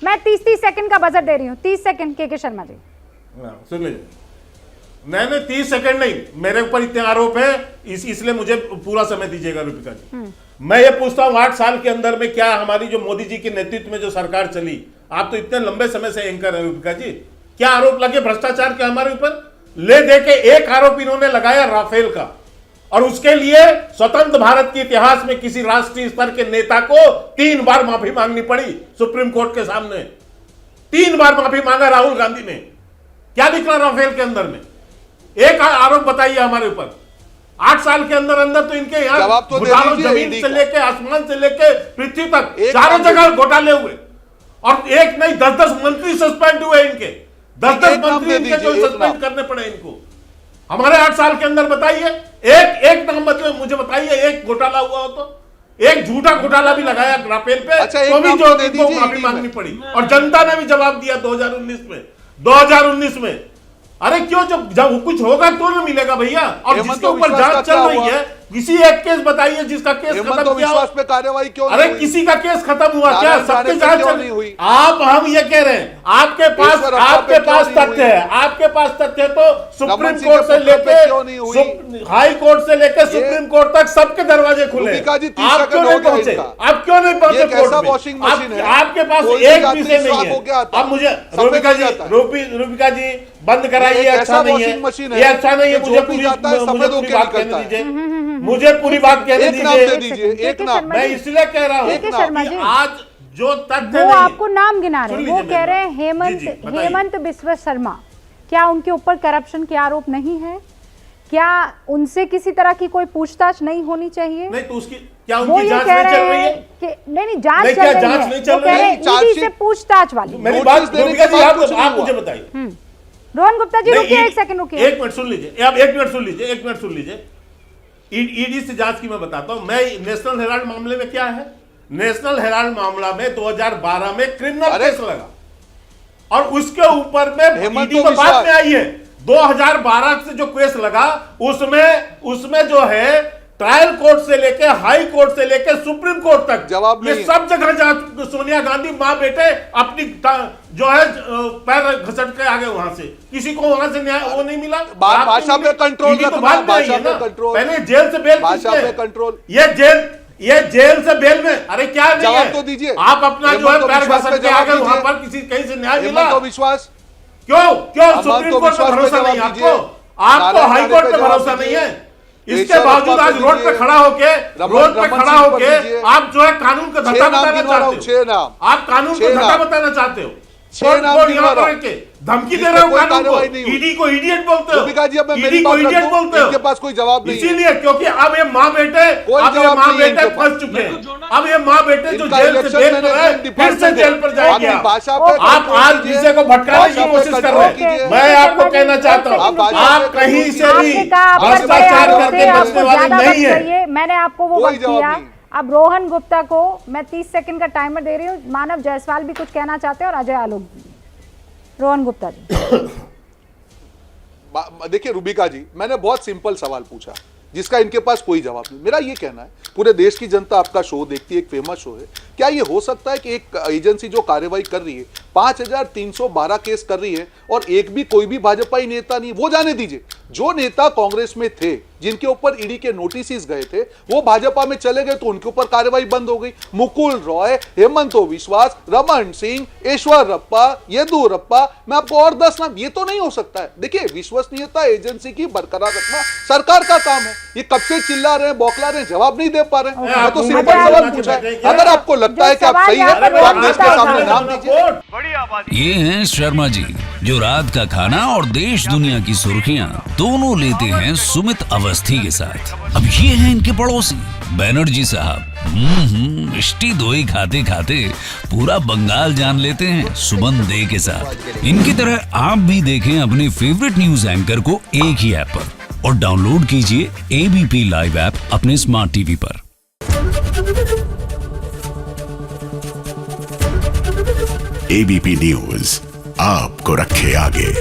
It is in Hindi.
मैं 30 सेकंड का बजट दे रही हूँ, 30 सेकंड के शर्मा जी। सुन लीजिए, मैंने 30 सेकंड नहीं, मेरे ऊपर इतने आरोप है, इसलिए मुझे पूरा समय दीजिएगा रूपिका जी। मैं ये पूछता हूँ 8 साल के अंदर में क्या हमारी जो मोदी जी के नेतृत्व में जो सरकार चली, आप तो इतने लंबे समय से एंकर हैं रूपिका जी, क्या आरोप लगे भ्रष्टाचार के हमारे ऊपर? ले दे के एक आरोप इन्होंने लगाया राफेल का, और उसके लिए स्वतंत्र भारत के इतिहास में किसी राष्ट्रीय स्तर के नेता को 3 बार माफी मांगनी पड़ी सुप्रीम कोर्ट के सामने। 3 बार माफी मांगा राहुल गांधी ने। क्या निकला राफेल के अंदर में? एक आरोप बताइए हमारे ऊपर। 8 साल के अंदर अंदर तो इनके यहाँ घोटालों, जमीन से लेके आसमान से लेके पृथ्वी तक चारों जगह घोटाले हुए, और एक नहीं 10-10 मंत्री सस्पेंड हुए इनके, 10-10 मंत्री इनके जो सस्पेंड करने पड़े इनको हमारे 8 साल के अंदर। बताइए एक नाम मतलब मुझे बताइए, एक घोटाला हुआ हो तो, एक झूठा घोटाला भी लगाया राफेल पे, तो भी जो इनको माफी मांगनी पड़ी, और जनता ने भी जवाब दिया 2019 में। अरे क्यों? जब कुछ होगा तो ना मिलेगा भैया। और जिसके ऊपर जांच चल रही है, किसी एक केस बताइए जिसका केस खत्म किया हो। पे कार्रवाई क्यों? अरे किसी का केस खत्म हुआ क्या? सबके जांच चल रही हुई। आप हम ये कह रहे हैं, आपके पास तथ्य है, आपके पास तथ्य है तो सुप्रीम कोर्ट से लेके हाई कोर्ट से लेके सुप्रीम कोर्ट तक सबके दरवाजे खुले। आप क्यों नहीं पहुंचे? आप क्यों नहीं पहुंचे कोर्ट में? आपके पास एक विषय नहीं है। अब मुझे रूपिका जी बंद कराइए, अच्छा नहीं है, ये अच्छा नहीं है। मुझे पूरी बात कहने दीजिए, मुझे पूरी बात कहने दीजिए। एक नाम मैं इसलिए कह रहा हूँ, आज जो तथ्य वो आपको नाम गिना रहे हैं, वो कह रहे हैं हेमंत बिस्वा शर्मा, क्या उनके ऊपर करप्शन के आरोप नहीं है? क्या उनसे किसी तरह की कोई पूछताछ नहीं होनी चाहिए? नहीं तो उसकी क्या उनकी जांच नहीं चल रही है? नहीं, जांच चल रही है, ईडी से पूछताछ वाली। मेरी बात आप मुझे बताइए। रोहन गुप्ता जी रुकिए, 1 सेकंड रुकिए, 1 मिनट सुन लीजिए, अब 1 मिनट सुन लीजिए। ईडी से जांच की मैं बताता हूं। मैं नेशनल हेराल्ड मामले में क्या है, नेशनल हेराल्ड मामला में 2012 में क्रिमिनल केस लगा, और उसके ऊपर में ईडी को बाद में आई है। 2012 से जो केस लगा उसमें जो है ट्रायल कोर्ट से लेके हाई कोर्ट से लेके सुप्रीम कोर्ट तक जवाब ये सब जगह जांच। सोनिया गांधी मां बेटे अपनी जो है पैर घसट के आगे वहां से, किसी को वहां से न्याय वो नहीं मिला। भाषा पे कंट्रोल रखना, भाषा पे कंट्रोल, पहले जेल से बेल, भाषा पे कंट्रोल, ये जेल से बेल में। अरे क्या नहीं जवाब है? तो दीजिए। आप अपना जो है पैर घसट के आगे वहां पर किसी कहीं से न्याय मिला? तो विश्वास क्यों सुप्रीम कोर्ट पे भरोसा नहीं आपको हाई कोर्ट पे भरोसा नहीं है? इसके बावजूद आज रोड पे खड़ा होके आप जो है कानून का धक्का बताना चाहते हो। आप कानून को धक्का बताना चाहते हो, धमकी दे रहे हो कानून को, ईडी को इडियट बोलते हो, ईडी को इडियट बोलते हो। इनके पास कोई जवाब नहीं, इसीलिए क्योंकि अब ये माँ बेटे फंस चुके हैं। अब ये माँ बेटे जो जेल से बेल पर है, फिर से जेल पर जाएंगे। आप आज किसी को भटकाने की कोशिश कर रहे हैं। मैं आपको कहना चाहता हूँ, आप कहीं से भी भ्रष्टाचार करके बचने वाले नहीं है। मैंने आपको वो वक्त किया। अब रोहन गुप्ता को मैं 30 सेकंड का टाइमर दे रही हूँ। मानव जायसवाल भी कुछ कहना चाहते हैं और अजय आलोक भी। रोहन गुप्ता जी। देखिए रूबिका जी, मैंने बहुत सिंपल सवाल पूछा जिसका इनके पास कोई जवाब नहीं। मेरा ये कहना है, पूरे देश की जनता आपका शो देखती है, एक फेमस शो है। क्या ये हो सकता है कि एक एजेंसी जो कार्रवाई कर रही है, 5312 केस कर रही है, और एक भी कोई भी भाजपाई नेता नहीं, वो जाने दीजिए, जो नेता कांग्रेस में थे जिनके ऊपर ईडी के नोटिस गए थे वो भाजपा में चले गए तो उनके ऊपर कार्रवाई बंद हो गई। मुकुल रॉय, हेमंत विश्वास, रमन सिंह, ईश्वरप्पा, येदुरप्पा, मैं आपको और 10 नाम, ये तो नहीं हो सकता है। देखिए, विश्वसनीयता एजेंसी की बरकरार रखना सरकार का काम है। ये कब से चिल्ला रहे हैं, बौखला रहे हैं, जवाब नहीं दे पा रहे हैं। मैं तो सिंपल सवाल पूछा है, अगर आपको लगता है कि आप सही है तो आप देश के सामने नाम दीजिए। ये हैं शर्मा जी, जो रात का खाना और देश दुनिया की सुर्खियां दोनों लेते हैं सुमित अवस्थी के साथ। अब ये हैं इनके पड़ोसी बनर्जी साहब। मिष्टी दोई खाते खाते पूरा बंगाल जान लेते हैं सुमन दे के साथ। इनकी तरह आप भी देखें अपने फेवरेट न्यूज एंकर को एक ही ऐप पर, और डाउनलोड कीजिए एबीपी लाइव ऐप अपने स्मार्ट टीवी पर। एबीपी न्यूज आपको रखे आगे।